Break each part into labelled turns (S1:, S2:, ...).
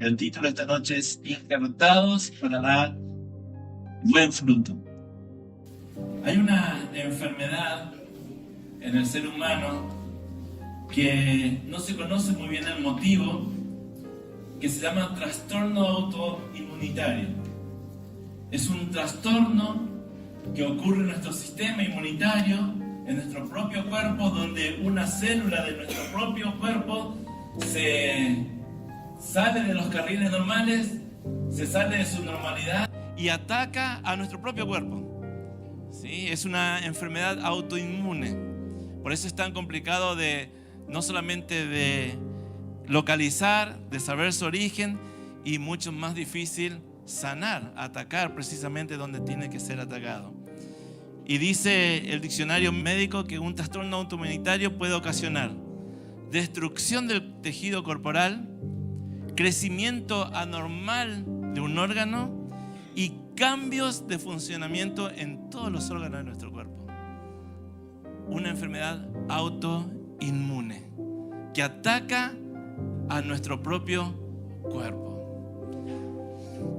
S1: El título de esta noche es Injertados para dar buen fruto. Hay una enfermedad en el ser humano que no se conoce muy bien el motivo, que se llama trastorno autoinmunitario. Es un trastorno que ocurre en nuestro sistema inmunitario, en nuestro propio cuerpo, donde una célula de nuestro propio cuerpo se sale de los carriles normales, se sale de su normalidad y ataca a nuestro propio cuerpo. ¿Sí? Es una enfermedad autoinmune. Por eso es tan complicado no solamente de localizar, de saber su origen, y mucho más difícil sanar, atacar precisamente donde tiene que ser atacado. Y dice el diccionario médico que un trastorno autoinmunitario puede ocasionar destrucción del tejido corporal, crecimiento anormal de un órgano y cambios de funcionamiento en todos los órganos de nuestro cuerpo. Una enfermedad autoinmune que ataca a nuestro propio cuerpo.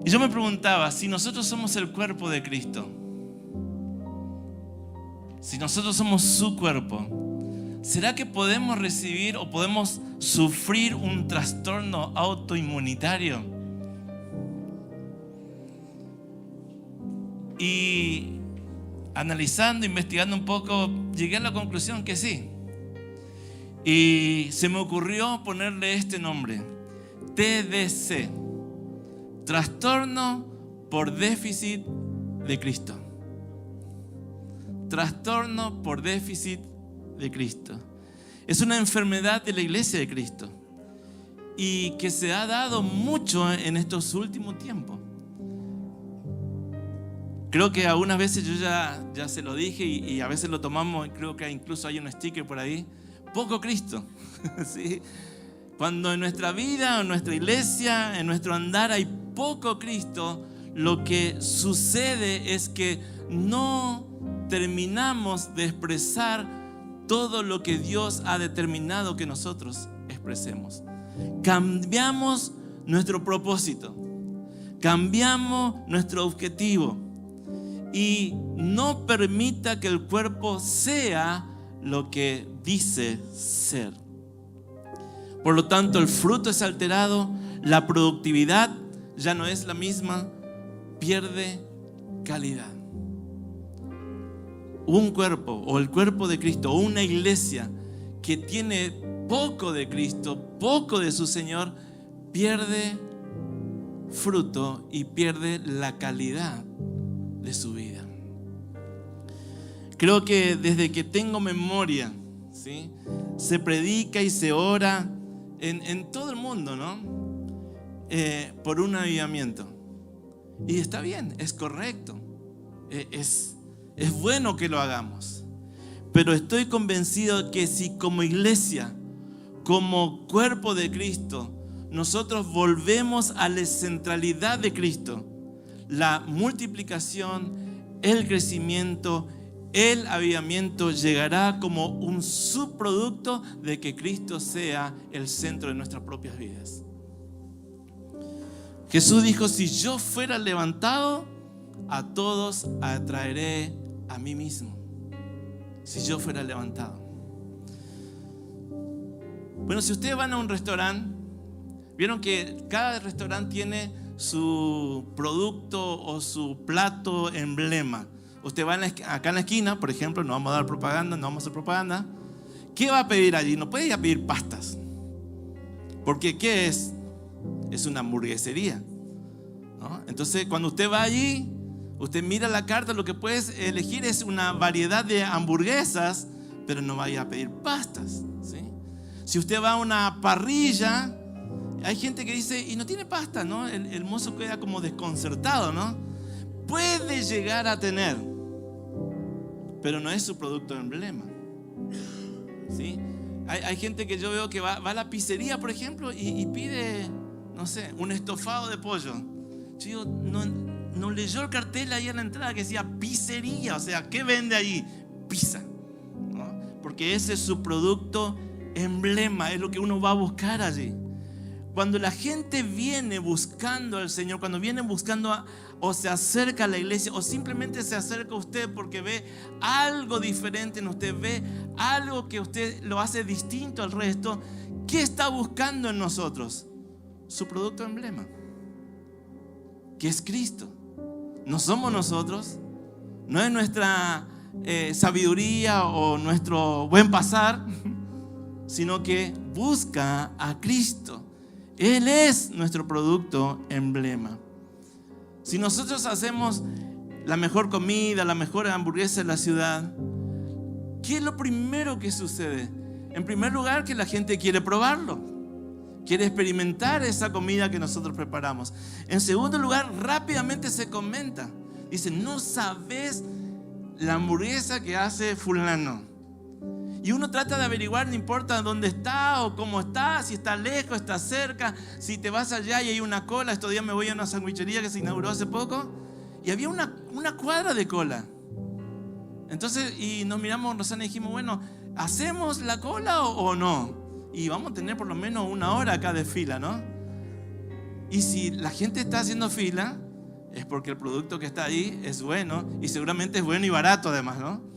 S1: Y yo me preguntaba, si nosotros somos el cuerpo de Cristo, si nosotros somos su cuerpo, ¿será que podemos recibir o podemos sufrir un trastorno autoinmunitario? Y analizando, investigando un poco, llegué a la conclusión que sí. Y se me ocurrió ponerle este nombre: TDC, Trastorno por Déficit de Cristo. Trastorno por déficit de Cristo. Es una enfermedad de la iglesia de Cristo y que se ha dado mucho en estos últimos tiempos. Creo que algunas veces yo ya se lo dije y a veces lo tomamos, creo que incluso hay un sticker por ahí: poco Cristo. ¿Sí? Cuando en nuestra vida, en nuestra iglesia, en nuestro andar hay poco Cristo, lo que sucede es que no terminamos de expresar todo lo que Dios ha determinado que nosotros expresemos. Cambiamos nuestro propósito, cambiamos nuestro objetivo y no permita que el cuerpo sea lo que dice ser. Por lo tanto, el fruto es alterado, la productividad ya no es la misma, pierde calidad. Un cuerpo o el cuerpo de Cristo o una iglesia que tiene poco de Cristo, poco de su Señor, pierde fruto y pierde la calidad de su vida. Creo que desde que tengo memoria, ¿sí?, se predica y se ora en todo el mundo, ¿no? Por un avivamiento. Y está bien, es correcto, es bueno que lo hagamos. Pero estoy convencido que si como iglesia, como cuerpo de Cristo, nosotros volvemos a la centralidad de Cristo, la multiplicación, el crecimiento, el avivamiento llegará como un subproducto de que Cristo sea el centro de nuestras propias vidas. Jesús dijo: si yo fuera levantado, a todos atraeré a mí mismo. Si yo fuera levantado. Bueno, si ustedes van a un restaurante, vieron que cada restaurante tiene su producto o su plato emblema. Usted va acá en la esquina, por ejemplo, no vamos a dar propaganda, no vamos a hacer propaganda. ¿Qué va a pedir allí? No puede ir a pedir pastas. Porque ¿qué es? Es una hamburguesería, ¿no? Entonces, cuando usted va allí, usted mira la carta, lo que puedes elegir es una variedad de hamburguesas, pero no vaya a pedir pastas, ¿sí? Si usted va a una parrilla, hay gente que dice: y no tiene pasta, ¿no? El mozo queda como desconcertado, ¿no? Puede llegar a tener, pero no es su producto de emblema, ¿sí? Hay gente que yo veo que va a la pizzería, por ejemplo, y pide, no sé, un estofado de pollo. Yo digo, no leyó el cartel ahí en la entrada que decía pizzería. O sea, ¿qué vende ahí? Pizza, ¿no? Porque ese es su producto emblema, es lo que uno va a buscar allí.
S2: Cuando la gente viene buscando al Señor, cuando viene buscando o se acerca a la iglesia, o simplemente se acerca a usted porque ve algo diferente en usted, ve algo que usted lo hace distinto al resto, ¿qué está buscando en nosotros? Su producto emblema, que es Cristo. No somos nosotros, no es nuestra sabiduría o nuestro buen pasar, sino que busca a Cristo. Él es nuestro producto emblema. Si nosotros hacemos la mejor comida, la mejor hamburguesa de la ciudad, ¿qué es lo primero que sucede? En primer lugar, que la gente quiere probarlo, quiere experimentar esa comida que nosotros preparamos. En segundo lugar, rápidamente se comenta. Dicen, no sabes la hamburguesa que hace fulano. Y uno trata de averiguar, no importa dónde está o cómo está, si está lejos, está cerca, si te vas allá y hay una cola. Estos días me voy a una sandwichería que se inauguró hace poco y había una cuadra de cola. Entonces, y nos miramos, Rosana, y dijimos, bueno, ¿hacemos la cola o no? Y vamos a tener por lo menos 1 hora acá de fila, ¿no? Y si la gente está haciendo fila, es porque el producto que está ahí es bueno y seguramente es bueno y barato además, ¿no?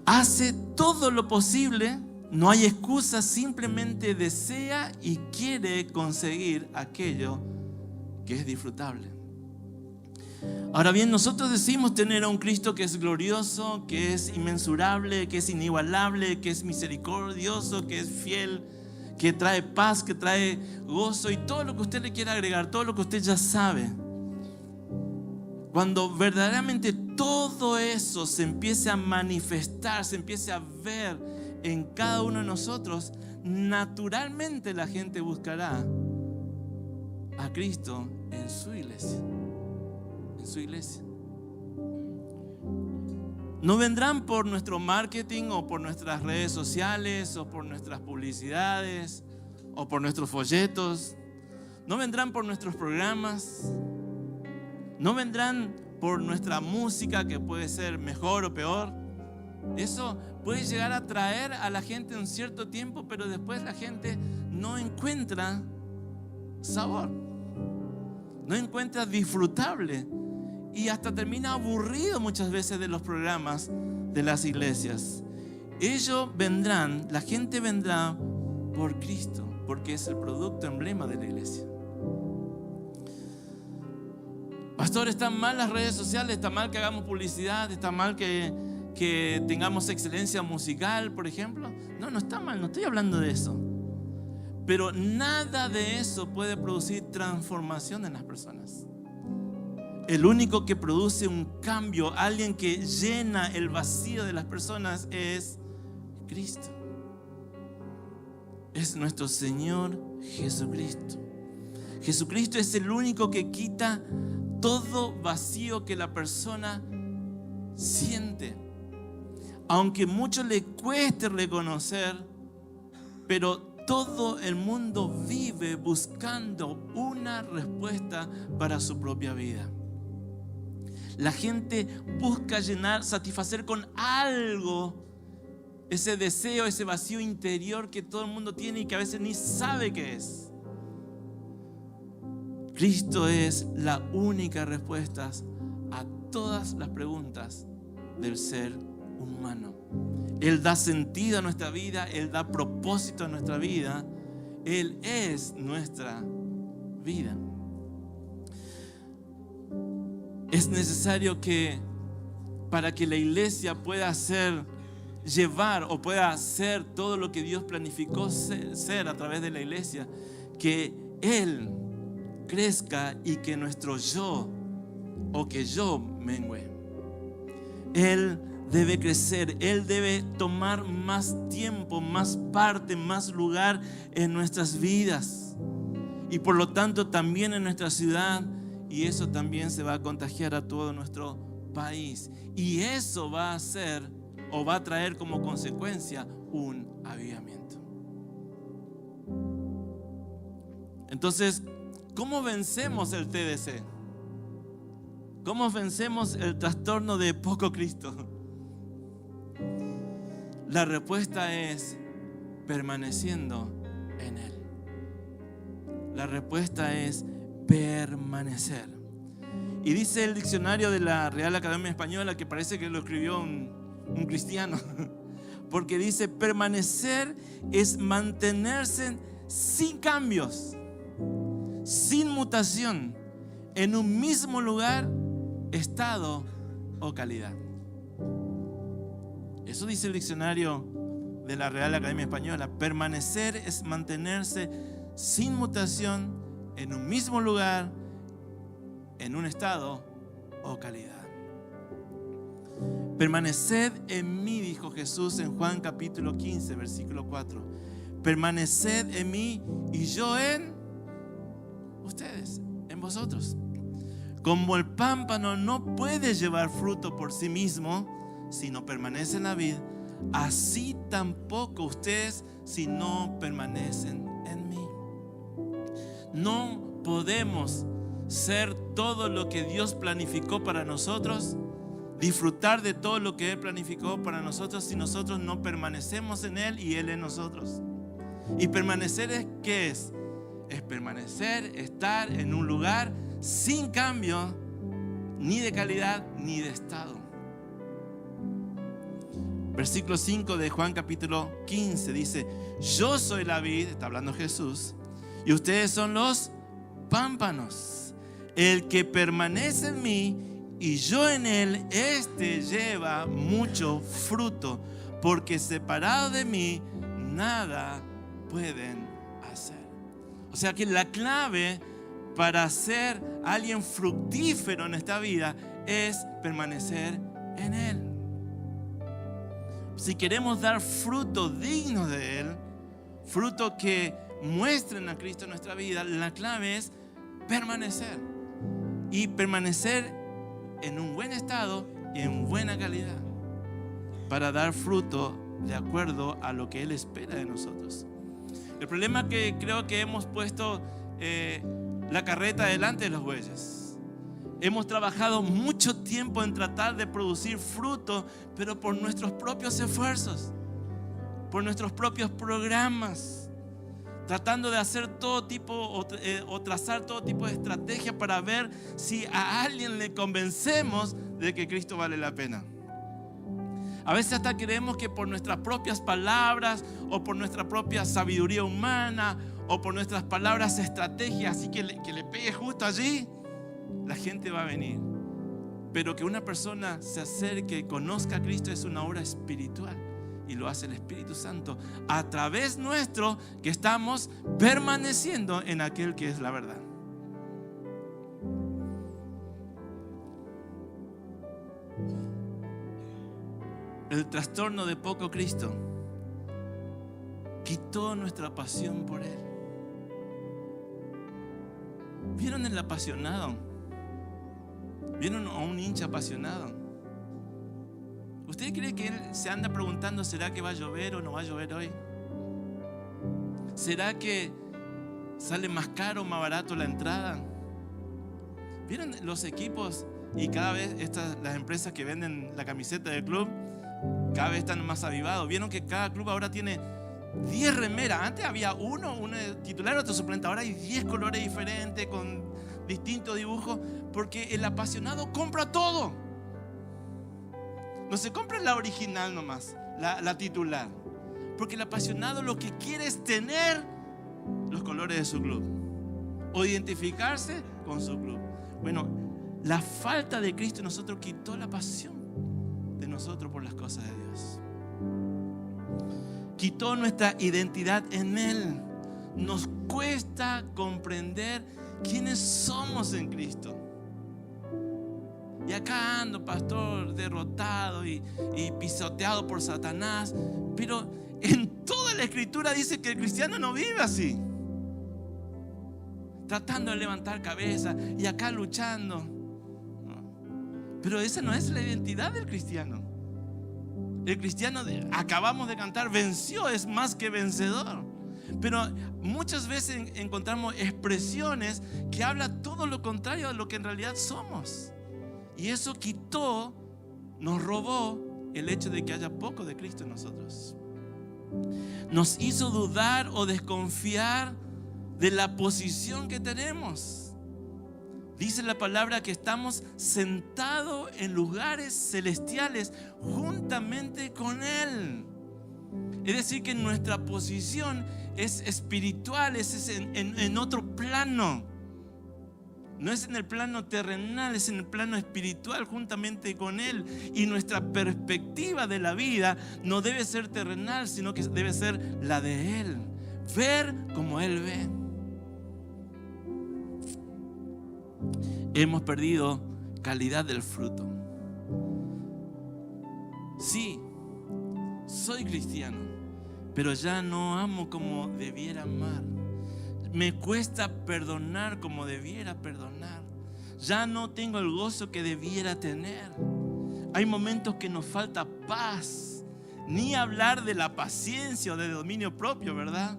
S2: Hace todo lo posible, no hay excusa, simplemente desea y quiere conseguir aquello que es disfrutable. Ahora bien, nosotros decimos tener a un Cristo que es glorioso, que es inmensurable, que es inigualable, que es misericordioso, que es fiel, que trae paz, que trae gozo y todo lo que usted le quiera agregar, todo lo que usted ya sabe. Cuando verdaderamente todo eso se empiece a manifestar, se empiece a ver en cada uno de nosotros, naturalmente la gente buscará a Cristo en su iglesia. En su iglesia. No vendrán por nuestro marketing o por nuestras redes sociales o por nuestras publicidades o por nuestros folletos. No vendrán por nuestros programas. No vendrán por nuestra música, que puede ser mejor o peor. Eso puede llegar a atraer a la gente un cierto tiempo, pero después la gente no encuentra sabor, no encuentra disfrutable y hasta termina aburrido muchas veces de los programas de las iglesias. Ellos vendrán, la gente vendrá por Cristo, porque es el producto emblema de la iglesia. Pastor, ¿están mal las redes sociales? ¿Está mal que hagamos publicidad? ¿Está mal que tengamos excelencia musical, por ejemplo? No está mal, no estoy hablando de eso. Pero nada de eso puede producir transformación en las personas. El único que produce un cambio, alguien que llena el vacío de las personas, es Cristo. Es nuestro Señor Jesucristo. Jesucristo es el único que quita todo vacío que la persona siente. Aunque mucho le cueste reconocer, pero todo el mundo vive buscando una respuesta para su propia vida. La gente busca llenar, satisfacer con algo ese deseo, ese vacío interior que todo el mundo tiene y que a veces ni sabe qué es. Cristo es la única respuesta a todas las preguntas del ser humano. Él da sentido a nuestra vida, Él da propósito a nuestra vida, Él es nuestra vida. Es necesario que para que la iglesia pueda llevar o pueda hacer todo lo que Dios planificó ser a través de la iglesia, que Él crezca y que nuestro yo o que yo mengüe. Él debe crecer, Él debe tomar más tiempo, más parte, más lugar en nuestras vidas y por lo tanto también en nuestra ciudad, y eso también se va a contagiar a todo nuestro país y eso va a hacer o va a traer como consecuencia un avivamiento. Entonces, ¿cómo vencemos el TDC? ¿Cómo vencemos el trastorno de poco Cristo? La respuesta es permaneciendo en Él. La respuesta es permanecer. Y dice el diccionario de la Real Academia Española, que parece que lo escribió un cristiano, porque dice: permanecer es mantenerse sin cambios, sin mutación, en un mismo lugar, estado o calidad. Eso dice el diccionario de la Real Academia Española. Permanecer es mantenerse sin mutación, en un mismo lugar, en un estado o calidad. Permaneced en mí, dijo Jesús en Juan capítulo 15, versículo 4. Permaneced en mí y yo en ustedes, en vosotros. Como el pámpano no puede llevar fruto por sí mismo si no permanece en la vid, así tampoco ustedes si no permanecen en mí. No podemos ser todo lo que Dios planificó para nosotros, disfrutar de todo lo que Él planificó para nosotros, si nosotros no permanecemos en Él y Él en nosotros. Y permanecer es ¿qué es? Es permanecer, estar en un lugar sin cambio, ni de calidad ni de estado. Versículo 5 de Juan capítulo 15 dice: yo soy la vid, está hablando Jesús, y ustedes son los pámpanos. El que permanece en mí y yo en él, este lleva mucho fruto, porque separado de mí nada pueden hacer. O sea que la clave para ser alguien fructífero en esta vida es permanecer en él. Si queremos dar fruto digno de él, fruto que muestren a Cristo en nuestra vida, la clave es permanecer. Y permanecer en un buen estado y en buena calidad, para dar fruto de acuerdo a lo que Él espera de nosotros. El problema es que creo que hemos puesto la carreta delante de los bueyes. Hemos trabajado mucho tiempo en tratar de producir fruto, pero por nuestros propios esfuerzos, por nuestros propios programas, tratando de hacer todo tipo o trazar todo tipo de estrategia para ver si a alguien le convencemos de que Cristo vale la pena. A veces hasta creemos que por nuestras propias palabras o por nuestra propia sabiduría humana o por nuestras palabras estrategias, así que le pegue justo allí, la gente va a venir. Pero que una persona se acerque y conozca a Cristo es una obra espiritual. Y lo hace el Espíritu Santo a través nuestro, que estamos permaneciendo en aquel que es la verdad. El trastorno de poco Cristo quitó nuestra pasión por Él. ¿Vieron el apasionado? ¿Vieron a un hincha apasionado? ¿Usted cree que él se anda preguntando: ¿será que va a llover o no va a llover hoy? ¿Será que sale más caro o más barato la entrada? ¿Vieron los equipos? Y cada vez las empresas que venden la camiseta del club cada vez están más avivados. ¿Vieron que cada club ahora tiene 10 remeras? Antes había uno titular, otro suplente. Ahora hay 10 colores diferentes con distintos dibujos, porque el apasionado compra todo. No se compra la original nomás, la titular. Porque el apasionado lo que quiere es tener los colores de su club o identificarse con su club. Bueno, la falta de Cristo en nosotros quitó la pasión de nosotros por las cosas de Dios. Quitó nuestra identidad en Él. Nos cuesta comprender quiénes somos en Cristo. Y acá ando, pastor, derrotado y pisoteado por Satanás. Pero en toda la Escritura dice que el cristiano no vive así, tratando de levantar cabeza y acá luchando. Pero esa no es la identidad del cristiano. El cristiano, acabamos de cantar, venció, es más que vencedor. Pero muchas veces encontramos expresiones que hablan todo lo contrario de lo que en realidad somos. Y eso nos robó el hecho de que haya poco de Cristo en nosotros. Nos hizo dudar o desconfiar de la posición que tenemos. Dice la palabra que estamos sentados en lugares celestiales juntamente con Él. Es decir, que nuestra posición es espiritual, es en otro plano. No es en el plano terrenal, es en el plano espiritual juntamente con Él. Y nuestra perspectiva de la vida no debe ser terrenal, sino que debe ser la de Él. Ver como Él ve. Hemos perdido calidad del fruto. Sí, soy cristiano, pero ya no amo como debiera amar. Me cuesta perdonar como debiera perdonar. Ya no tengo el gozo que debiera tener. Hay momentos que nos falta paz. Ni hablar de la paciencia o de dominio propio, ¿verdad?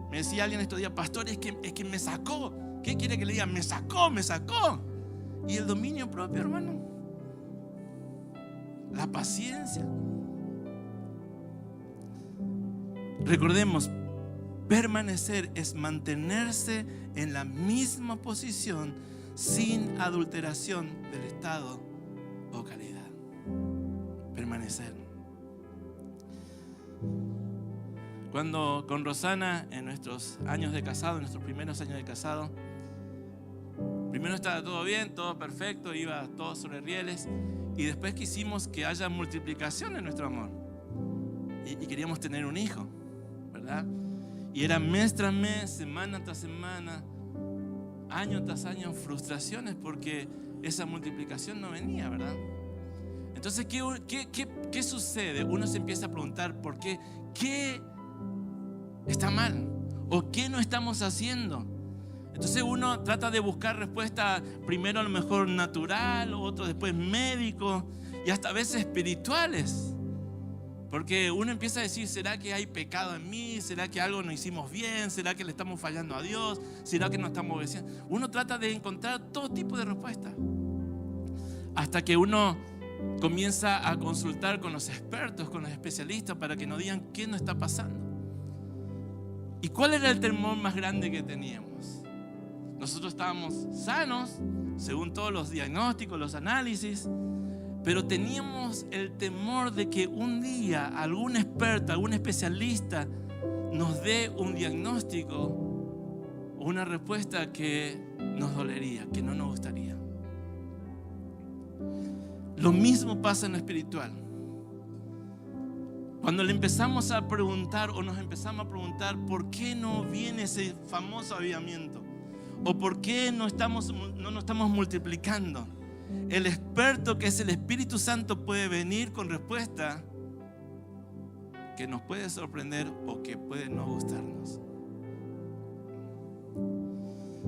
S2: Me decía alguien estos días: pastor, es que me sacó. ¿Qué quiere que le diga? Me sacó. Y el dominio propio, hermano. La paciencia. Recordemos, permanecer es mantenerse en la misma posición sin adulteración del estado o calidad. Permanecer. Cuando con Rosana, en nuestros años de casado, en nuestros primeros años de casado, primero estaba todo bien, todo perfecto, iba todo sobre rieles, y después quisimos que haya multiplicación en nuestro amor y queríamos tener un hijo, ¿verdad? Y era mes tras mes, semana tras semana, año tras año, frustraciones porque esa multiplicación no venía, ¿verdad? Entonces, ¿qué sucede? Uno se empieza a preguntar por qué está mal o qué no estamos haciendo. Entonces uno trata de buscar respuesta, primero a lo mejor natural, otro después médico y hasta a veces espirituales. Porque uno empieza a decir: ¿será que hay pecado en mí? ¿Será que algo no hicimos bien? ¿Será que le estamos fallando a Dios? ¿Será que no estamos obedeciendo? Uno trata de encontrar todo tipo de respuestas. Hasta que uno comienza a consultar con los expertos, con los especialistas, para que nos digan qué nos está pasando. ¿Y cuál era el temor más grande que teníamos? Nosotros estábamos sanos, según todos los diagnósticos, los análisis, pero teníamos el temor de que un día algún experto, algún especialista nos dé un diagnóstico o una respuesta que nos dolería, que no nos gustaría. Lo mismo pasa en lo espiritual. Cuando le empezamos a preguntar o nos empezamos a preguntar por qué no viene ese famoso avivamiento o por qué no nos estamos multiplicando, el experto, que es el Espíritu Santo, puede venir con respuesta que nos puede sorprender o que puede no gustarnos.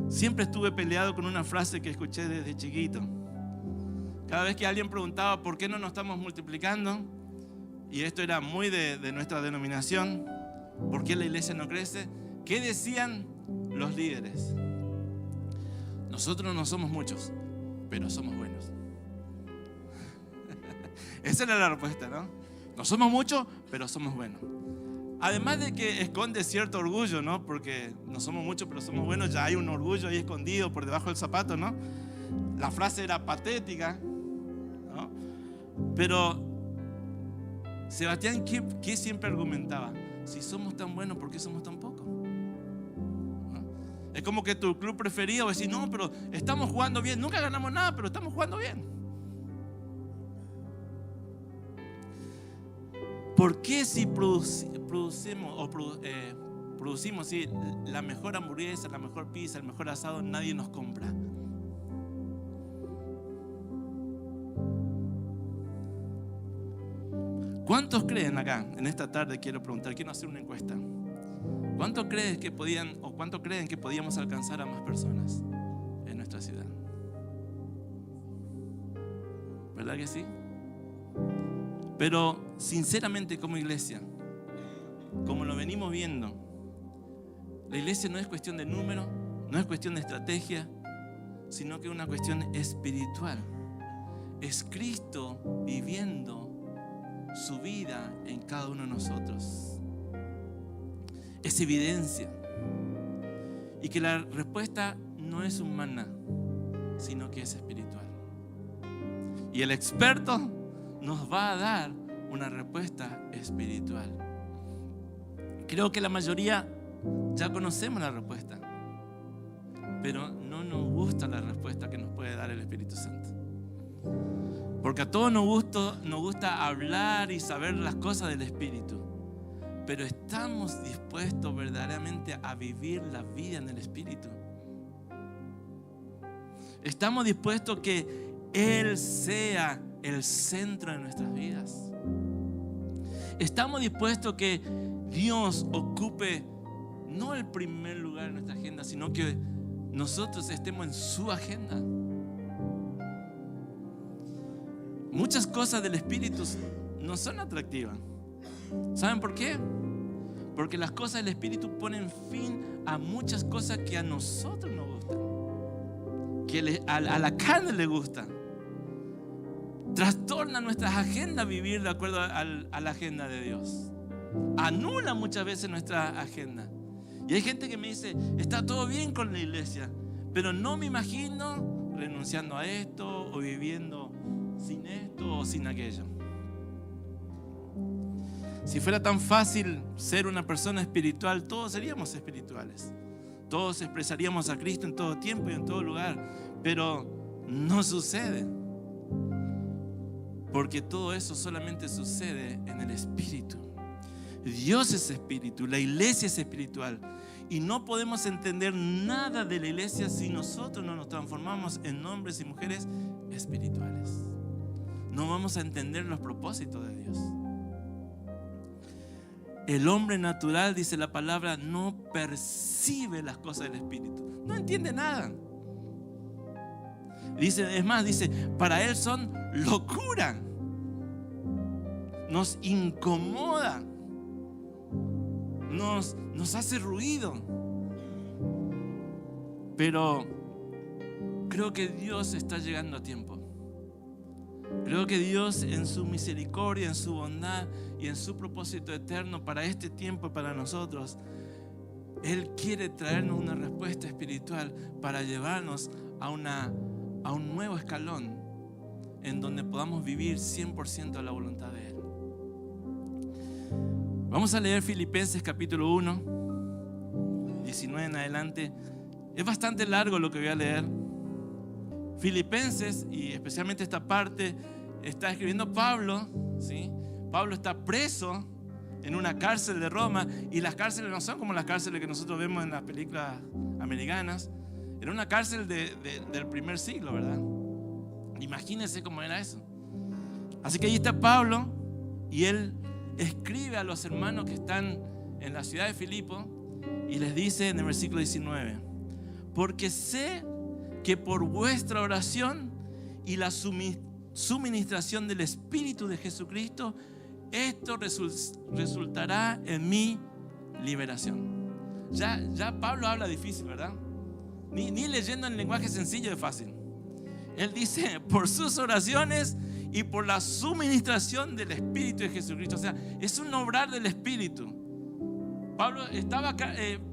S2: Siempre estuve peleado con una frase que escuché desde chiquito. Cada vez que alguien preguntaba por qué no nos estamos multiplicando, y esto era muy de nuestra denominación, ¿por qué la iglesia no crece? ¿Qué decían los líderes? Nosotros no somos muchos, pero somos buenos. Esa era la respuesta, ¿no? No somos muchos, pero somos buenos. Además de que esconde cierto orgullo, ¿no? Porque no somos muchos, pero somos buenos. Ya hay un orgullo ahí escondido por debajo del zapato, ¿no? La frase era patética, ¿no? Pero Sebastián, ¿qué siempre argumentaba? Si somos tan buenos, ¿por qué somos tan pocos? Es como que tu club preferido va a decir: no, pero estamos jugando bien. Nunca ganamos nada, pero estamos jugando bien. ¿Por qué si producimos la mejor hamburguesa, la mejor pizza, el mejor asado, nadie nos compra? ¿Cuántos creen acá? En esta tarde quiero preguntar, quiero hacer una encuesta. ¿Cuánto creen que podíamos alcanzar a más personas en nuestra ciudad? ¿Verdad que sí? Pero sinceramente, como iglesia, como lo venimos viendo, la iglesia no es cuestión de número, no es cuestión de estrategia, sino que es una cuestión espiritual. Es Cristo viviendo su vida en cada uno de nosotros. Es evidencia. y que la respuesta no es humana, sino que es espiritual. Y el experto nos va a dar una respuesta espiritual. Creo que la mayoría ya conocemos la respuesta, pero no nos gusta la respuesta que nos puede dar el Espíritu Santo. Porque a todos nos gusta hablar y saber las cosas del Espíritu, pero ¿estamos dispuestos verdaderamente a vivir la vida en el Espíritu? ¿Estamos dispuestos que Él sea el centro de nuestras vidas? ¿Estamos dispuestos que Dios ocupe no el primer lugar en nuestra agenda, sino que nosotros estemos en su agenda? Muchas cosas del Espíritu no son atractivas. ¿Saben por qué? Porque las cosas del Espíritu ponen fin a muchas cosas que a nosotros nos gustan, que a la carne le gustan. Trastorna nuestras agendas vivir de acuerdo a la agenda de Dios. Anula muchas veces nuestra agenda. Y hay gente que me dice, está todo bien con la iglesia, pero no me imagino renunciando a esto o viviendo sin esto o sin aquello. Si fuera tan fácil ser una persona espiritual, todos seríamos espirituales. Todos expresaríamos a Cristo en todo tiempo y en todo lugar. Pero no sucede. Porque todo eso solamente sucede en el Espíritu. Dios es espíritu, la iglesia es espiritual. Y no podemos entender nada de la iglesia si nosotros no nos transformamos en hombres y mujeres espirituales. No vamos a entender los propósitos de Dios. El hombre natural, dice la palabra, no percibe las cosas del Espíritu. No entiende nada. Dice, es más, dice, para él son locura. Nos incomoda. Nos hace ruido. Pero creo que Dios está llegando a tiempo. Creo que Dios, en su misericordia, en su bondad y en su propósito eterno para este tiempo y para nosotros, Él quiere traernos una respuesta espiritual para llevarnos a un nuevo escalón en donde podamos vivir 100% a la voluntad de Él. Vamos a leer Filipenses capítulo 1, 19 en adelante. Es bastante largo lo que voy a leer. Filipenses, y especialmente esta parte, está escribiendo Pablo, ¿sí? Pablo está preso en una cárcel de Roma, y las cárceles no son como las cárceles que nosotros vemos en las películas americanas. Era una cárcel del primer siglo, ¿verdad? Imagínense cómo era eso. Así que ahí está Pablo, y él escribe a los hermanos que están en la ciudad de Filipo, y les dice en el versículo 19: porque sé que por vuestra oración y la suministración del Espíritu de Jesucristo, esto resultará en mi liberación. Ya Pablo habla difícil, ¿verdad? Ni leyendo en lenguaje sencillo es fácil. Él dice, por sus oraciones y por la suministración del Espíritu de Jesucristo. O sea, es un obrar del Espíritu. Pablo estaba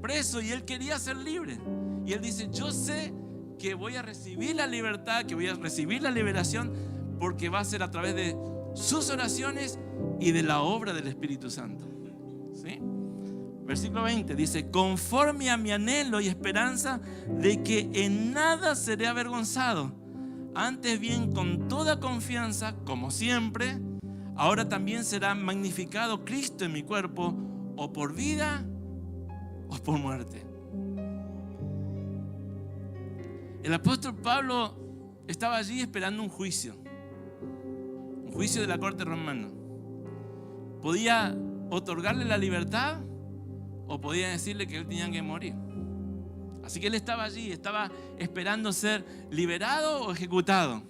S2: preso y él quería ser libre. Y él dice, yo sé que voy a recibir la libertad, que voy a recibir la liberación, porque va a ser a través de sus oraciones y de la obra del Espíritu Santo. ¿Sí? Versículo 20 dice, conforme a mi anhelo y esperanza de que en nada seré avergonzado, antes bien con toda confianza, como siempre, ahora también será magnificado Cristo en mi cuerpo, o por vida o por muerte. El apóstol Pablo estaba allí esperando un juicio de la corte romana. Podía otorgarle la libertad o podía decirle que él tenía que morir. Así que él estaba allí, estaba esperando ser liberado o ejecutado.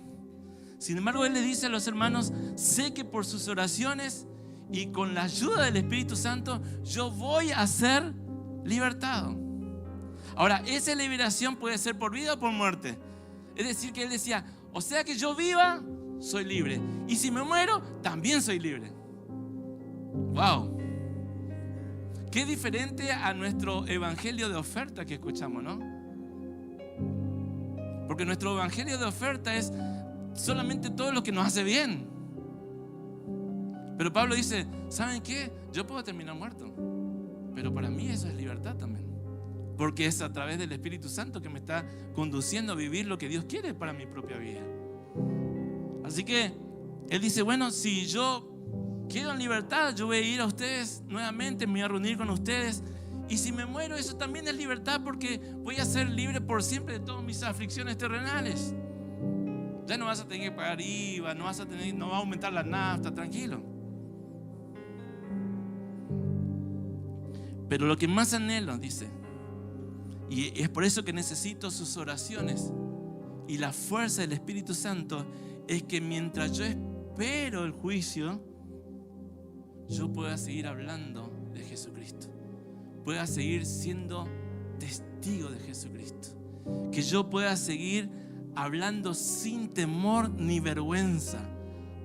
S2: Sin embargo, él le dice a los hermanos, sé que por sus oraciones y con la ayuda del Espíritu Santo yo voy a ser libertado. Ahora, esa liberación puede ser por vida o por muerte. Es decir, que él decía, o sea que yo viva, soy libre. Y si me muero, también soy libre. ¡Wow! Qué diferente a nuestro evangelio de oferta que escuchamos, ¿no? Porque nuestro evangelio de oferta es solamente todo lo que nos hace bien. Pero Pablo dice, ¿saben qué? Yo puedo terminar muerto, pero para mí eso es libertad también, porque es a través del Espíritu Santo que me está conduciendo a vivir lo que Dios quiere para mi propia vida. Así que él dice, bueno, si yo quedo en libertad, yo voy a ir a ustedes nuevamente, me voy a reunir con ustedes. Y si me muero, eso también es libertad, porque voy a ser libre por siempre de todas mis aflicciones terrenales. Ya no vas a tener que pagar IVA, no va a aumentar la nafta, tranquilo. Pero lo que más anhelo, dice, y es por eso que necesito sus oraciones y la fuerza del Espíritu Santo, es que mientras yo espero el juicio, yo pueda seguir hablando de Jesucristo, pueda seguir siendo testigo de Jesucristo, que yo pueda seguir hablando sin temor ni vergüenza,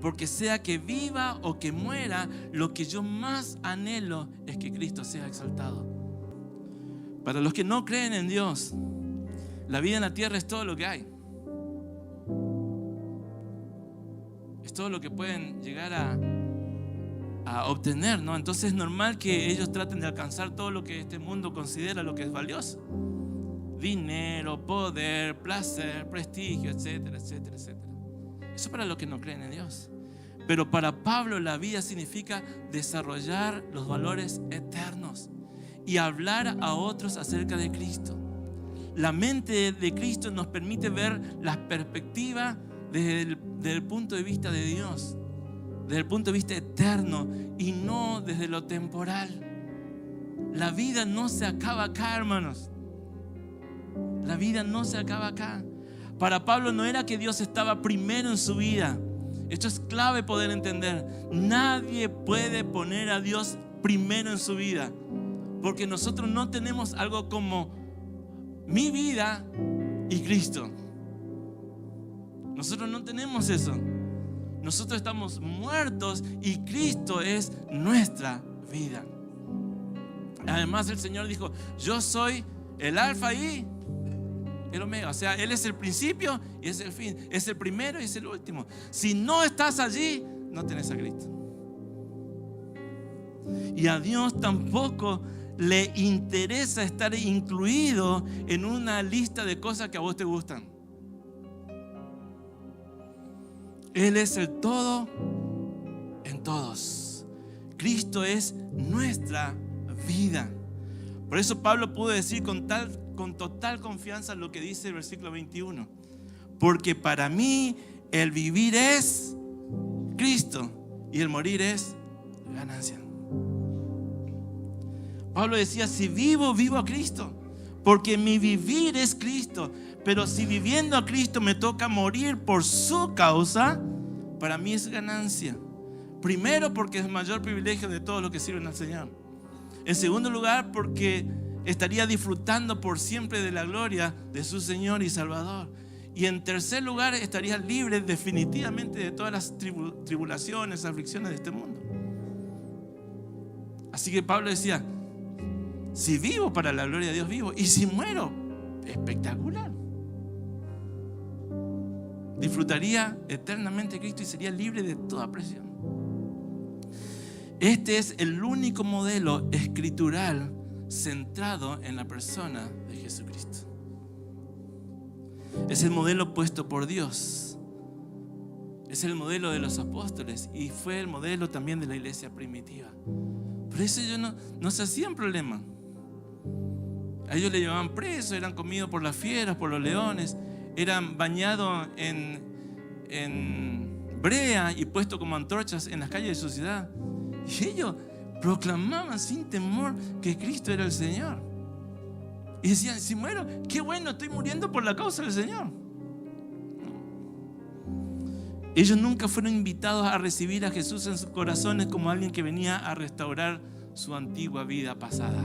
S2: porque sea que viva o que muera, lo que yo más anhelo es que Cristo sea exaltado. Para los que no creen en Dios, la vida en la tierra es todo lo que hay, es todo lo que pueden llegar a obtener, ¿no? Entonces es normal que ellos traten de alcanzar todo lo que este mundo considera lo que es valioso: dinero, poder, placer, prestigio, etcétera, etcétera, etcétera. Eso para los que no creen en Dios. Pero para Pablo la vida significa desarrollar los valores eternos y hablar a otros acerca de Cristo. La mente de Cristo nos permite ver la perspectiva desde el punto de vista de Dios, desde el punto de vista eterno y no desde lo temporal. La vida no se acaba acá, hermanos. La vida no se acaba acá. Para Pablo no era que Dios estaba primero en su vida. Esto es clave poder entender. Nadie puede poner a Dios primero en su vida, porque nosotros no tenemos algo como mi vida y Cristo. Nosotros no tenemos eso. Nosotros estamos muertos y Cristo es nuestra vida. Además el Señor dijo, yo soy el alfa y el omega. O sea, Él es el principio y es el fin, es el primero y es el último. Si no estás allí, no tenés a Cristo. Y a Dios tampoco le interesa estar incluido en una lista de cosas que a vos te gustan. Él es el todo en todos. Cristo es nuestra vida. Por eso Pablo pudo decir con total confianza lo que dice el versículo 21. Porque para mí el vivir es Cristo y el morir es ganancia. Pablo decía, si vivo, vivo a Cristo, porque mi vivir es Cristo. Pero si viviendo a Cristo me toca morir por su causa, para mí es ganancia. Primero, porque es el mayor privilegio de todos los que sirven al Señor. En segundo lugar, porque estaría disfrutando por siempre de la gloria de su Señor y Salvador. Y en tercer lugar, estaría libre definitivamente de todas las tribulaciones, aflicciones de este mundo. Así que Pablo decía, si vivo, para la gloria de Dios vivo, y si muero, espectacular. Disfrutaría eternamente de Cristo y sería libre de toda presión. Este es el único modelo escritural centrado en la persona de Jesucristo. Es el modelo puesto por Dios. Es el modelo de los apóstoles y fue el modelo también de la iglesia primitiva. Por eso ellos no se hacían problema. A ellos le llevaban presos, eran comidos por las fieras, por los leones, eran bañados en brea y puestos como antorchas en las calles de su ciudad. Y ellos proclamaban sin temor que Cristo era el Señor. Y decían, si muero, qué bueno, estoy muriendo por la causa del Señor. Ellos nunca fueron invitados a recibir a Jesús en sus corazones como alguien que venía a restaurar su antigua vida pasada,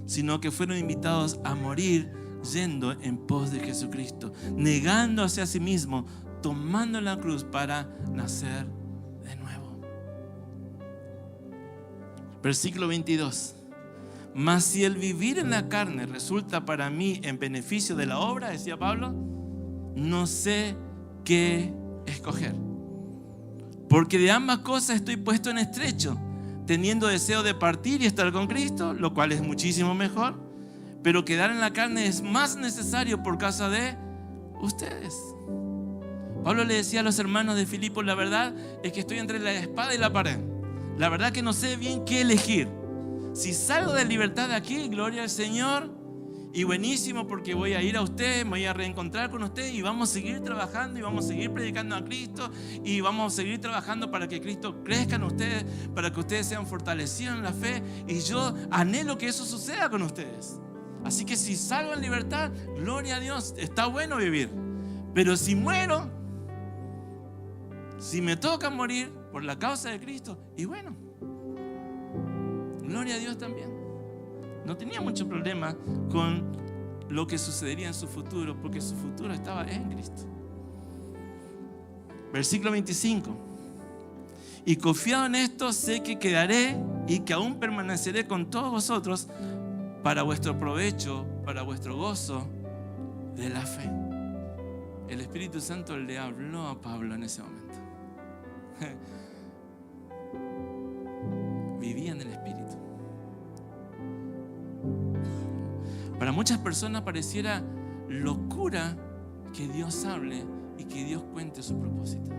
S2: sino que fueron invitados a morir yendo en pos de Jesucristo, negándose a sí mismo, tomando la cruz para nacer de nuevo. Versículo 22. Mas si el vivir en la carne resulta para mí en beneficio de la obra, decía Pablo, no sé qué escoger. Porque de ambas cosas estoy puesto en estrecho, teniendo deseo de partir y estar con Cristo, lo cual es muchísimo mejor, pero quedar en la carne es más necesario por causa de ustedes. Pablo le decía a los hermanos de Filipos, la verdad es que estoy entre la espada y la pared. La verdad que no sé bien qué elegir. Si salgo de libertad de aquí, gloria al Señor, y buenísimo, porque voy a ir a ustedes, me voy a reencontrar con ustedes y vamos a seguir trabajando y vamos a seguir predicando a Cristo y vamos a seguir trabajando para que Cristo crezca en ustedes, para que ustedes sean fortalecidos en la fe, y yo anhelo que eso suceda con ustedes. Así que si salgo en libertad, gloria a Dios, está bueno vivir. Pero si muero, si me toca morir por la causa de Cristo, y bueno, gloria a Dios también. No tenía mucho problema con lo que sucedería en su futuro, porque su futuro estaba en Cristo. Versículo 25. Y confiado en esto, sé que quedaré y que aún permaneceré con todos vosotros para vuestro provecho, para vuestro gozo de la fe. El Espíritu Santo le habló a Pablo en ese momento. Vivía en el Espíritu. Para muchas personas pareciera locura que Dios hable y que Dios cuente su propósito.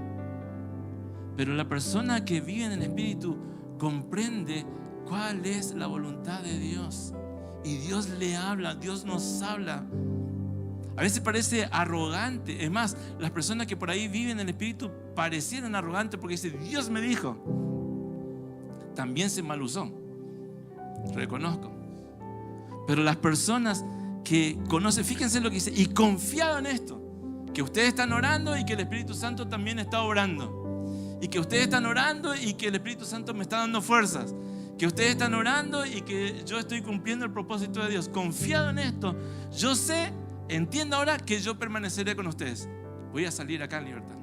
S2: Pero la persona que vive en el Espíritu comprende cuál es la voluntad de Dios. Y Dios le habla, Dios nos habla. A veces parece arrogante. Es más, las personas que por ahí viven en el Espíritu parecieran arrogantes porque dicen, Dios me dijo. También se mal usó, reconozco. Pero las personas que conocen, fíjense lo que dice, y confiado en esto, que ustedes están orando y que el Espíritu Santo también está orando, y que ustedes están orando y que el Espíritu Santo me está dando fuerzas, que ustedes están orando y que yo estoy cumpliendo el propósito de Dios. Confiado en esto, yo sé, entiendo ahora que yo permaneceré con ustedes. Voy a salir acá en libertad.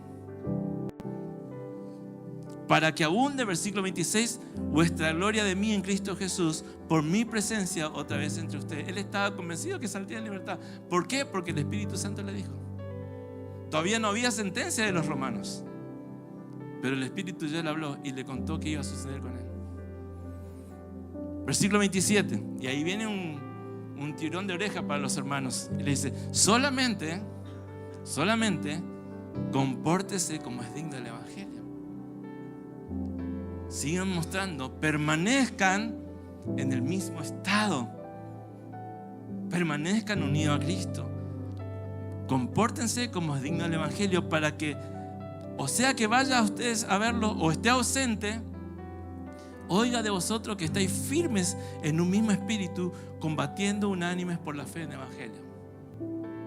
S2: Para que abunde, versículo 26, vuestra gloria de mí en Cristo Jesús, por mi presencia otra vez entre ustedes. Él estaba convencido que saldría en libertad. ¿Por qué? Porque el Espíritu Santo le dijo. Todavía no había sentencia de los romanos, pero el Espíritu ya le habló y le contó qué iba a suceder con él. Versículo 27, y ahí viene un tirón de oreja para los hermanos. Y le dice, solamente compórtese como es digno del Evangelio. Sigan mostrando, permanezcan en el mismo estado, permanezcan unidos a Cristo, compórtense como es digno del Evangelio, para que, o sea que vaya a ustedes a verlo o esté ausente, oiga de vosotros que estáis firmes en un mismo espíritu, combatiendo unánimes por la fe en el Evangelio,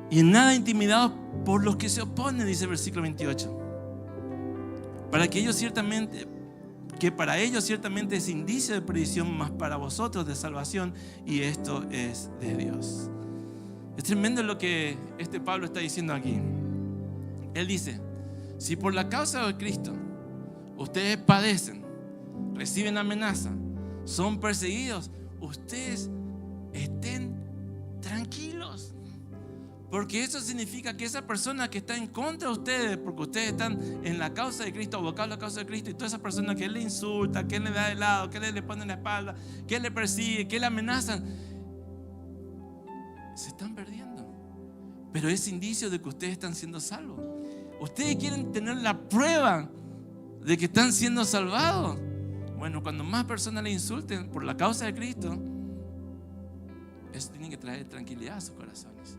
S2: y en nada intimidados por los que se oponen, dice el versículo 28, para que para ellos ciertamente es indicio de perdición, mas para vosotros de salvación, y esto es de Dios. Es tremendo lo que este Pablo está diciendo aquí. Él dice, si por la causa de Cristo ustedes padecen, reciben amenaza, son perseguidos, ustedes estén tranquilos. Porque eso significa que esa persona que está en contra de ustedes, porque ustedes están en la causa de Cristo, abocados a la causa de Cristo, y toda esa persona que le insulta, que le da de lado, que le pone en la espalda, que le persigue, que le amenazan, se están perdiendo. Pero es indicio de que ustedes están siendo salvos. Ustedes quieren tener la prueba de que están siendo salvados. Bueno, cuando más personas le insulten por la causa de Cristo, eso tiene que traer tranquilidad a sus corazones.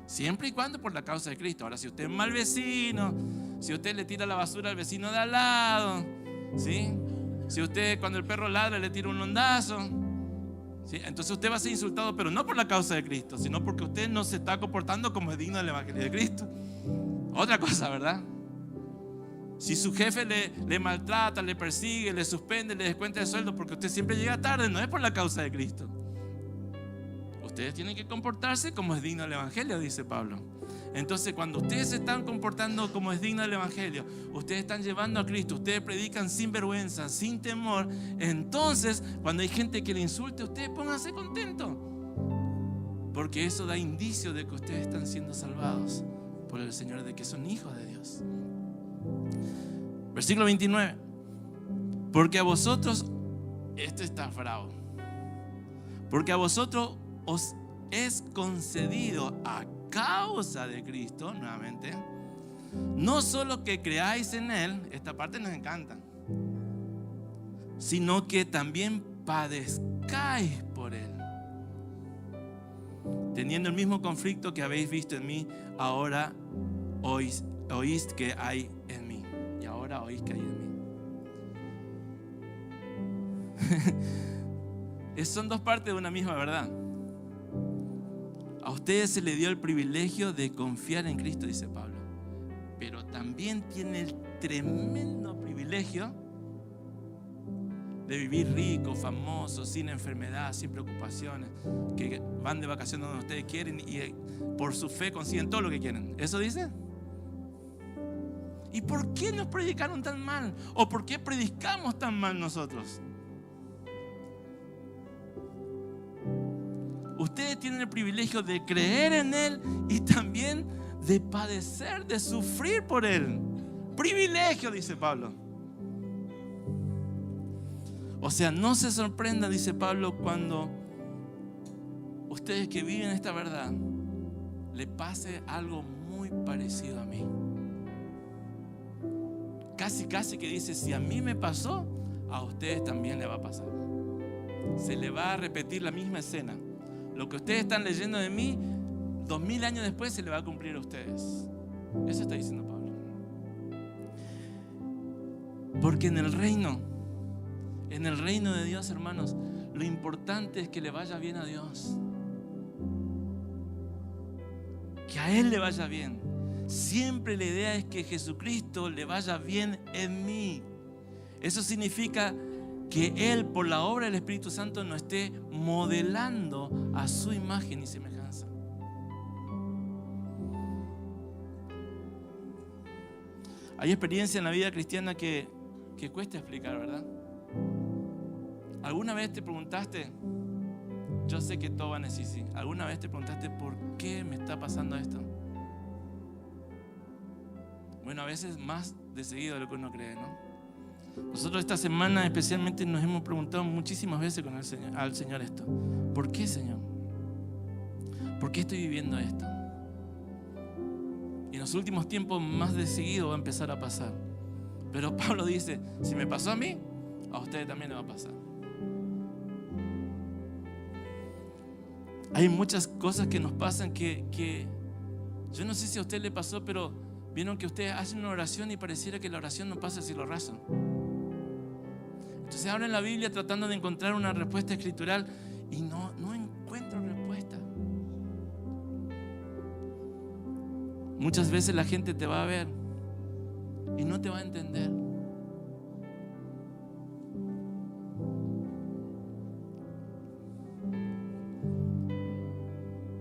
S2: Siempre y cuando por la causa de Cristo. Ahora, si usted es mal vecino, si usted le tira la basura al vecino de al lado, ¿sí? Si usted cuando el perro ladra le tira un londazo, ¿sí? Entonces usted va a ser insultado, pero no por la causa de Cristo, sino porque usted no se está comportando como es digno del Evangelio de Cristo. Otra cosa, ¿verdad? Si su jefe le maltrata, le persigue, le suspende, le descuenta el sueldo porque usted siempre llega tarde, no es por la causa de Cristo. Ustedes tienen que comportarse como es digno del Evangelio, dice Pablo. Entonces, cuando ustedes se están comportando como es digno del Evangelio, ustedes están llevando a Cristo, ustedes predican sin vergüenza, sin temor, entonces, cuando hay gente que le insulte, ustedes pónganse contentos, porque eso da indicio de que ustedes están siendo salvados por el Señor, de que son hijos de Dios. Versículo 29. Porque a vosotros, esto está bravo, porque a vosotros os es concedido a causa de Cristo, nuevamente, no solo que creáis en Él, esta parte nos encanta, sino que también padezcáis por Él, teniendo el mismo conflicto que habéis visto en mí, ahora oís que hay en mí. Y ahora oís que hay en mí. Son dos partes de una misma verdad. A ustedes se les dio el privilegio de confiar en Cristo, dice Pablo, pero también tiene el tremendo privilegio de vivir rico, famoso, sin enfermedad, sin preocupaciones, que van de vacaciones donde ustedes quieren y por su fe consiguen todo lo que quieren. ¿Eso dice? ¿Y por qué nos predicaron tan mal? ¿O por qué predicamos tan mal nosotros? Ustedes tienen el privilegio de creer en Él y también de padecer, de sufrir por Él. Privilegio, dice Pablo. O sea, no se sorprenda, dice Pablo, cuando ustedes que viven esta verdad le pase algo muy parecido a mí. Casi que dice, si a mí me pasó, a ustedes también le va a pasar. Se le va a repetir la misma escena. Lo que ustedes están leyendo de mí, 2000 años después se le va a cumplir a ustedes. Eso está diciendo Pablo. Porque en el reino de Dios, hermanos, lo importante es que le vaya bien a Dios, que a Él le vaya bien. Siempre la idea es que Jesucristo le vaya bien en mí. Eso significa que Él, por la obra del Espíritu Santo, nos esté modelando a su imagen y semejanza. Hay experiencia en la vida cristiana que cuesta explicar, ¿verdad? ¿Alguna vez te preguntaste? Yo sé que todos van a decir sí. ¿Alguna vez te preguntaste por qué me está pasando esto? Bueno, a veces más de seguido de lo que uno cree, ¿no? Nosotros esta semana especialmente nos hemos preguntado muchísimas veces con al Señor esto. ¿Por qué, Señor? ¿Por qué estoy viviendo esto? Y en los últimos tiempos más de seguido va a empezar a pasar. Pero Pablo dice, si me pasó a mí, a ustedes también le va a pasar. Hay muchas cosas que nos pasan que yo no sé si a usted le pasó, pero vieron que ustedes hacen una oración y pareciera que la oración no pasa si lo razan. Entonces abren la Biblia tratando de encontrar una respuesta escritural y no encuentran respuesta. Muchas veces la gente te va a ver y no te va a entender.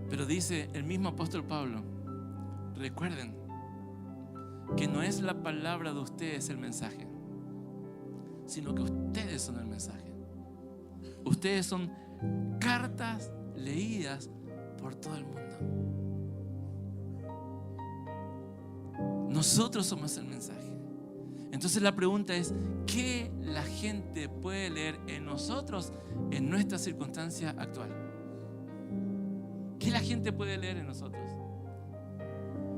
S2: Pero dice el mismo apóstol Pablo, recuerden que no es la palabra de ustedes el mensaje, sino que ustedes son el mensaje. Ustedes son cartas leídas por todo el mundo. Nosotros somos el mensaje. Entonces la pregunta es, ¿qué la gente puede leer en nosotros en nuestra circunstancia actual? ¿Qué la gente puede leer en nosotros?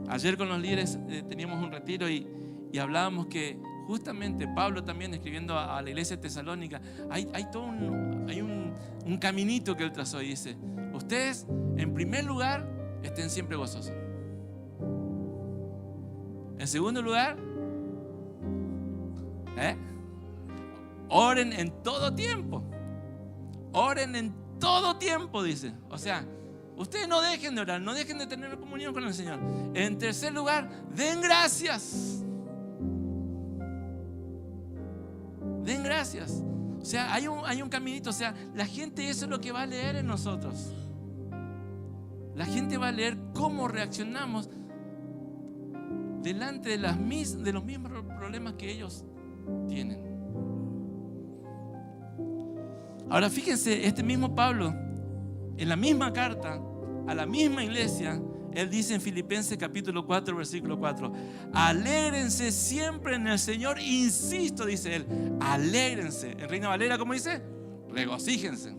S2: Ayer con los líderes teníamos un retiro y hablábamos que justamente Pablo también escribiendo a la iglesia de Tesalónica, hay todo un caminito que él trazó y dice, ustedes en primer lugar estén siempre gozosos. En segundo lugar, oren en todo tiempo. Oren en todo tiempo, dice. O sea, ustedes no dejen de orar, no dejen de tener comunión con el Señor. En tercer lugar, den gracias. Den gracias. O sea, hay un caminito. O sea, la gente eso es lo que va a leer en nosotros. La gente va a leer cómo reaccionamos delante de los mismos problemas que ellos tienen. Ahora fíjense, este mismo Pablo, en la misma carta a la misma iglesia, él dice en Filipenses capítulo 4, versículo 4: alégrense siempre en el Señor. Insisto, dice él, alégrense. En Reina Valera, ¿cómo dice? Regocíjense.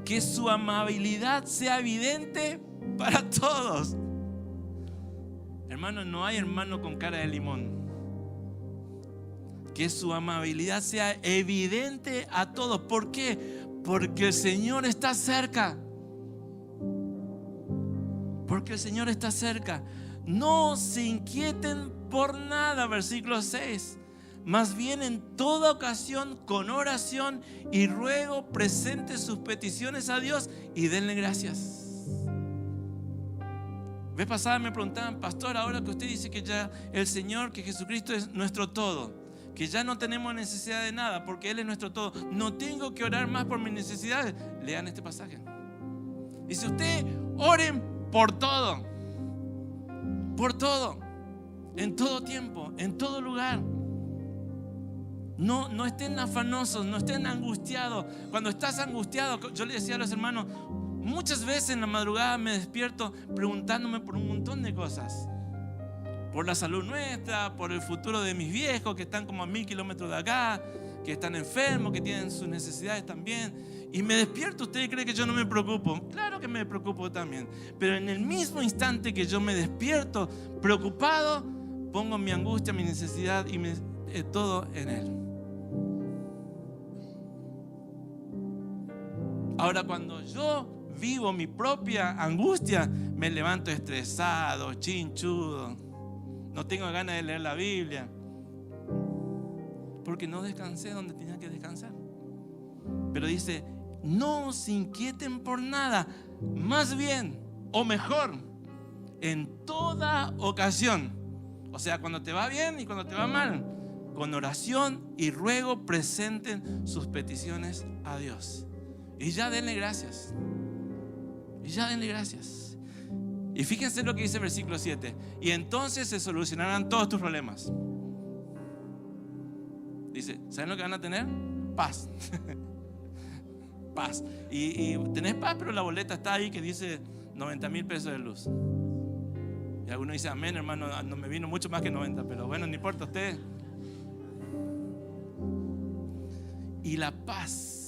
S2: Que su amabilidad sea evidente para todos. Hermano, no hay hermano con cara de limón. Que su amabilidad sea evidente a todos. ¿Por qué? Porque el Señor está cerca. Porque el Señor está cerca. No se inquieten por nada, versículo 6. Más bien en toda ocasión, con oración y ruego, presenten sus peticiones a Dios y denle gracias. Vez pasada me preguntaban: pastor, ahora que usted dice que ya el Señor, que Jesucristo es nuestro todo, que ya no tenemos necesidad de nada porque Él es nuestro todo, no tengo que orar más por mis necesidades. Lean este pasaje. Dice: usted oren por todo, en todo tiempo, en todo lugar. No estén afanosos, no estén angustiados. Cuando estás angustiado, yo le decía a los hermanos, muchas veces en la madrugada me despierto preguntándome por un montón de cosas. Por la salud nuestra, por el futuro de mis viejos que están como a 1000 kilómetros de acá, que están enfermos, que tienen sus necesidades también. Y me despierto. ¿Usted cree que yo no me preocupo? Claro que me preocupo también. Pero en el mismo instante que yo me despierto preocupado, pongo mi angustia, mi necesidad y todo en Él. Ahora, cuando yo vivo mi propia angustia, me levanto estresado, chinchudo, no tengo ganas de leer la Biblia, porque no descansé donde tenía que descansar. Pero dice: no se inquieten por nada, más bien, o mejor, en toda ocasión. O sea, cuando te va bien y cuando te va mal, con oración y ruego presenten sus peticiones a Dios. Y ya denle gracias. Y fíjense lo que dice el versículo 7. Y entonces se solucionarán todos tus problemas. Dice: ¿saben lo que van a tener? Paz. Paz. Y tenés paz, pero la boleta está ahí que dice 90,000 pesos de luz. Y algunos dicen: amén, hermano, no me vino mucho más que 90, pero bueno, no importa, usted. Y la paz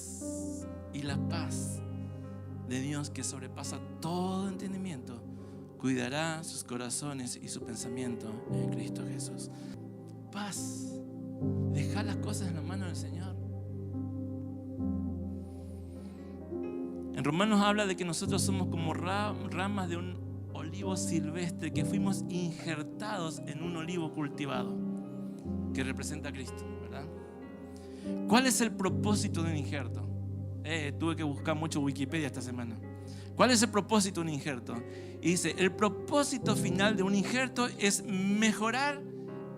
S2: de Dios, que sobrepasa todo entendimiento, cuidará sus corazones y su pensamiento en Cristo Jesús. Paz. Deja las cosas en las manos del Señor. En Romanos habla de que nosotros somos como ramas de un olivo silvestre, que fuimos injertados en un olivo cultivado, que representa a Cristo, ¿verdad? ¿Cuál es el propósito de un injerto? Tuve que buscar mucho Wikipedia esta semana. ¿Cuál es el propósito de un injerto? Y dice: el propósito final de un injerto es mejorar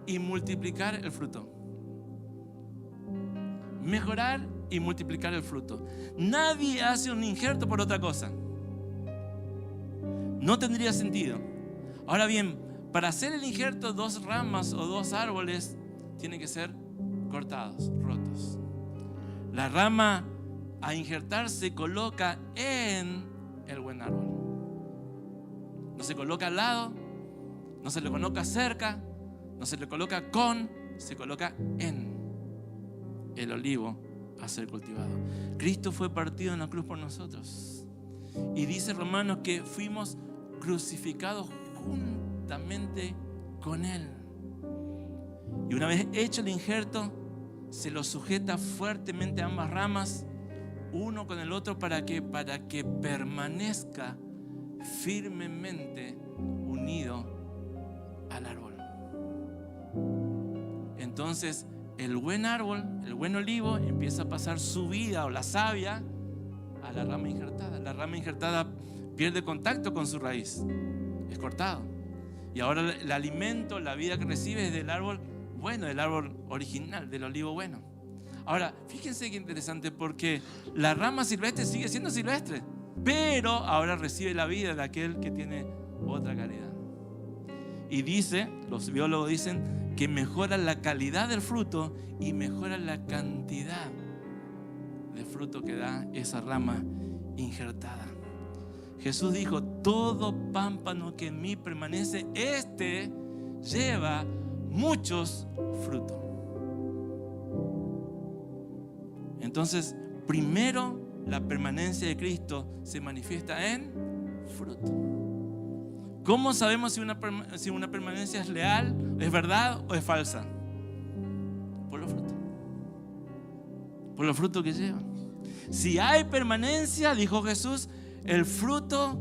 S2: y multiplicar el fruto. Mejorar y multiplicar el fruto. Nadie hace un injerto por otra cosa. No tendría sentido. Ahora bien, para hacer el injerto, 2 ramas o 2 árboles tienen que ser cortados, rotos. La rama a injertar se coloca en el buen árbol. No se coloca al lado, no se le coloca cerca, no se le coloca con, se coloca en el olivo a ser cultivado. Cristo fue partido en la cruz por nosotros. Y dice Romanos que fuimos crucificados juntamente con Él. Y una vez hecho el injerto, se lo sujeta fuertemente a ambas ramas, uno con el otro, para que permanezca firmemente unido al árbol. Entonces el buen árbol, el buen olivo, empieza a pasar su vida o la savia a la rama injertada. La rama injertada pierde contacto con su raíz, es cortado. Y ahora el alimento, la vida que recibe es del árbol bueno, del árbol original, del olivo bueno. Ahora, fíjense qué interesante, porque la rama silvestre sigue siendo silvestre, pero ahora recibe la vida de aquel que tiene otra calidad. Y dice, los biólogos dicen que mejora la calidad del fruto y mejora la cantidad de fruto que da esa rama injertada. Jesús dijo: todo pámpano que en mí permanece, este lleva muchos frutos. Entonces, primero la permanencia de Cristo se manifiesta en fruto. ¿Cómo sabemos si una permanencia es leal, es verdad o es falsa? Por los frutos. Por los frutos que llevan. Si hay permanencia, dijo Jesús, el fruto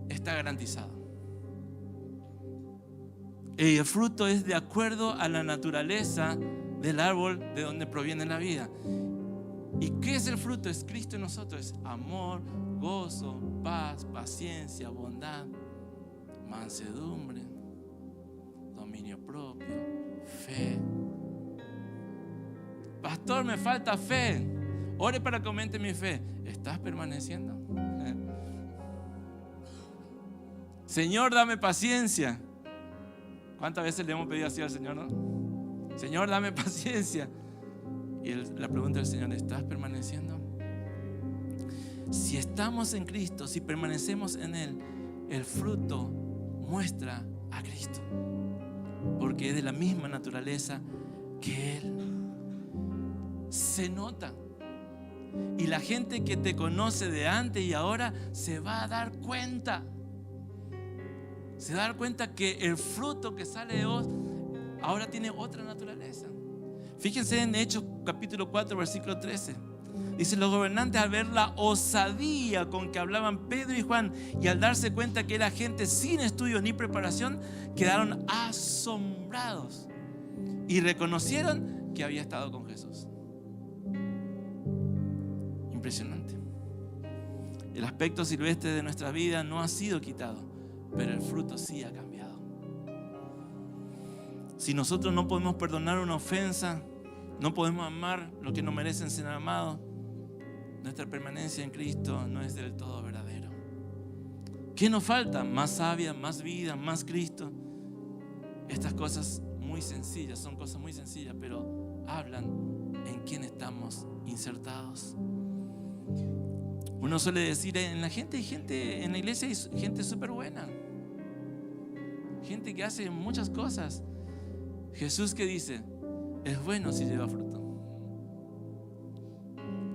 S2: está garantizado. Y el fruto es de acuerdo a la naturaleza del árbol de donde proviene la vida. ¿Y qué es el fruto? Es Cristo en nosotros. Es amor, gozo, paz, paciencia, bondad, mansedumbre, dominio propio, fe. Pastor, me falta fe. Ore para que aumente mi fe. ¿Estás permaneciendo? Señor, dame paciencia. ¿Cuántas veces le hemos pedido así al Señor, no? Señor, dame paciencia. Y la pregunta del Señor: ¿estás permaneciendo? Si estamos en Cristo, si permanecemos en Él, el fruto muestra a Cristo, porque es de la misma naturaleza que Él. Se nota. Y la gente que te conoce de antes y ahora se va a dar cuenta. Se va a dar cuenta que el fruto que sale de vos ahora tiene otra naturaleza. Fíjense en Hechos capítulo 4 versículo 13. Dice: los gobernantes, al ver la osadía con que hablaban Pedro y Juan y al darse cuenta que era gente sin estudio ni preparación, quedaron asombrados y reconocieron que había estado con Jesús. Impresionante. El aspecto silvestre de nuestra vida no ha sido quitado, pero el fruto sí ha cambiado. Si nosotros no podemos perdonar una ofensa, no podemos amar lo que no merecen ser amados, nuestra permanencia en Cristo no es del todo verdadero. ¿Qué nos falta? Más sabia, más vida, más Cristo. Estas cosas muy sencillas, son cosas muy sencillas, pero hablan en quién estamos insertados. Uno suele decir, en la iglesia hay gente súper buena, gente que hace muchas cosas. Jesús, ¿qué dice? Es bueno si lleva fruto.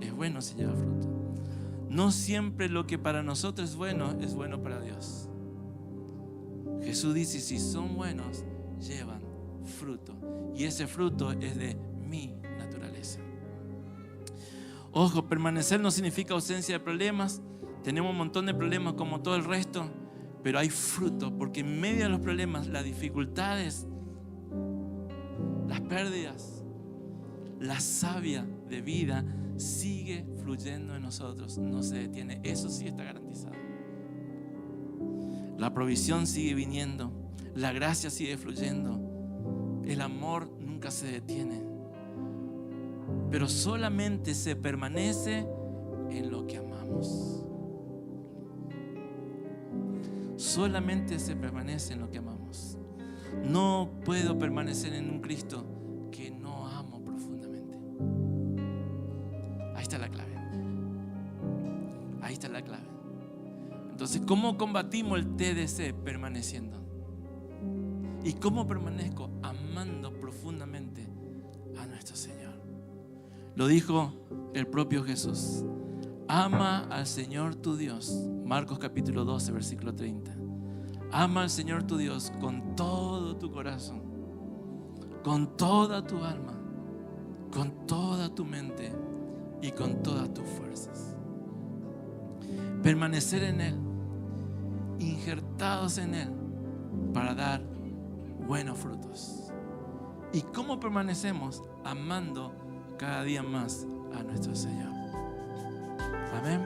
S2: Es bueno si lleva fruto. No siempre lo que para nosotros es bueno para Dios. Jesús dice: si son buenos, llevan fruto. Y ese fruto es de mi naturaleza. Ojo, permanecer no significa ausencia de problemas. Tenemos un montón de problemas como todo el resto, pero hay fruto, porque en medio de los problemas, las dificultades, las pérdidas, la savia de vida sigue fluyendo en nosotros, no se detiene. Eso sí está garantizado. La provisión sigue viniendo, la gracia sigue fluyendo, el amor nunca se detiene, pero solamente se permanece en lo que amamos. Solamente se permanece en lo que amamos. No puedo permanecer en un Cristo que no amo profundamente. Ahí está la clave. Ahí está la clave. Entonces, ¿cómo combatimos el TDC? Permaneciendo. ¿Y cómo permanezco? Amando profundamente a nuestro Señor. Lo dijo el propio Jesús: ama al Señor tu Dios. Marcos capítulo 12 versículo 30. Ama al Señor tu Dios con todo tu corazón, con toda tu alma, con toda tu mente y con todas tus fuerzas. Permanecer en Él, injertados en Él, para dar buenos frutos. ¿Y cómo permanecemos? Amando cada día más a nuestro Señor. Amén.